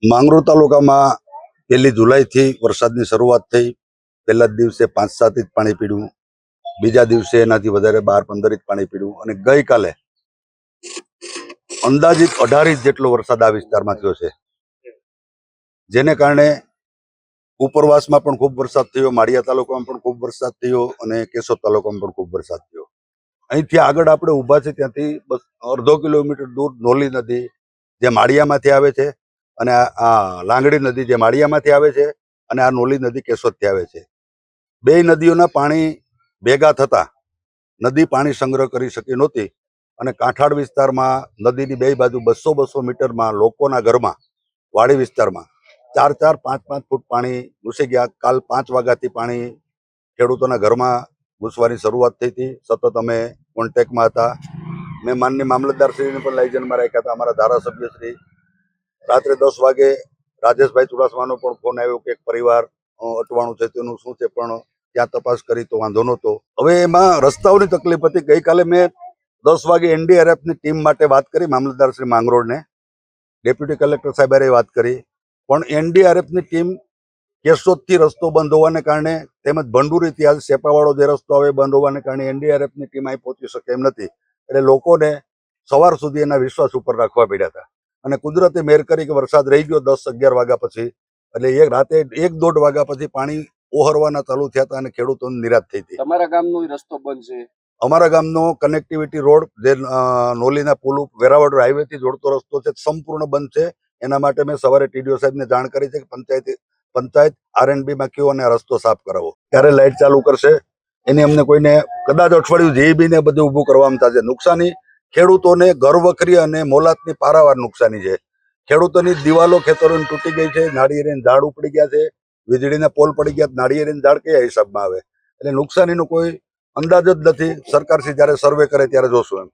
માંગરોળ તાલુકામાં 1 જુલાઈથી વરસાદની શરૂઆત થઈ। પહેલા જ દિવસે 5-7 ઇંચ પાણી પીડ્યું, બીજા દિવસે એનાથી વધારે 12-15 ઇંચ પાણી પીડ્યું અને ગઈકાલે અંદાજિત 18 ઇંચ જેટલો વરસાદ આ વિસ્તારમાં થયો છે, જેને કારણે ઉપરવાસમાં પણ ખૂબ વરસાદ થયો, માળિયા તાલુકામાં પણ ખૂબ વરસાદ થયો અને કેશોદ તાલુકામાં પણ ખૂબ વરસાદ થયો। અહીંથી આગળ આપણે ઊભા છે ત્યાંથી બસ અડધો કિલોમીટર દૂર નોલી નદી જે માળિયામાંથી આવે છે અને આ લાંગડી નદી જે માળિયામાંથી આવે છે અને આ નોલી નદી કેશોદથી આવે છે। બે નદીઓના પાણી ભેગા થતા નદી પાણી સંગ્રહ કરી શકી નહોતી અને કાંઠાળ વિસ્તારમાં નદીની બે બાજુ 200-200 મીટરમાં લોકોના ઘરમાં વાડી વિસ્તારમાં 4-4, 5-5 ફૂટ પાણી ઘૂસી ગયા। કાલ 5 વાગ્યાથી પાણી ખેડૂતોના ઘરમાં ઘૂસવાની શરૂઆત થઈ હતી। સતત અમે કોન્ટેક્ટમાં હતા। મેં માનનીય મામલતદારશ્રીને પણ લઈ જન્મમાં રાખ્યા હતા। અમારા ધારાસભ્યશ્રી રાત્રે 10 વાગે રાજેશભાઈ ચુડાસમાનો પણ ફોન આવ્યો કે એક પરિવાર અટવાણું છે તેનું શું છે, પણ ત્યાં તપાસ કરી તો વાંધો નહોતો। હવે એમાં રસ્તાઓની તકલીફ હતી। ગઈકાલે મેં 10 વાગે એનડીઆરએફની ટીમ માટે વાત કરી, મામલતદાર શ્રી માંગરોળને, ડેપ્યુટી કલેક્ટર સાહેબે વાત કરી, પણ એનડીઆરએફની ટીમ કેશોદથી રસ્તો બંધ હોવાને કારણે તેમજ ભંડુરીથી આજ સેપાવાળો જે રસ્તો આવે બંધ હોવાને કારણે એનડીઆરએફની ટીમ અહીં પહોંચી શકે એમ નથી। એટલે લોકોને સવાર સુધી એના વિશ્વાસ ઉપર રાખવા પડ્યા હતા અને કુદરતે મહેર કરી કે વરસાદ રહી ગયો 10-11 વાગ્યા પછી, એટલે એક રાતે 1-1.5 વાગ્યા પછી પાણી ઓહરવાના ચાલુ થયા હતા અને ખેડૂતોને નિરાશ થઈ હતી। તમારા ગામનો રસ્તો બંધ છે? અમારા ગામનો કનેક્ટિવિટી રોડ જે નોલીના પુલ વેરાવળ હાઈવેથી જોડતો રસ્તો છે સંપૂર્ણ બંધ છે। એના માટે મેં સવારે ટીડીઓ સાહેબને જાણ કરી છે કે પંચાયત આરએનબીમાં કયો અને રસ્તો સાફ કરાવો, ત્યારે લાઇટ ચાલુ કરશે। એની અમને કોઈને કદાચ અઠવાડિયું જીબી ને બધું ઊભું કરવામાં થશે। નુકસાની ખેડૂતોને ઘર વખરી અને મોલાતની પારાવાર નુકસાની છે। ખેડૂતોની દિવાલો ખેતરોની તૂટી ગઈ છે, નાળિયેરીના ઝાડ ઉપડી ગયા છે, વીજળીના પોલ પડી ગયા, નાળિયેરીના ઝાડ કયા હિસાબમાં આવે, એટલે નુકસાનીનો કોઈ અંદાજ જ નથી। સરકારશ્રી જ્યારે સર્વે કરે ત્યારે જોશું એમ।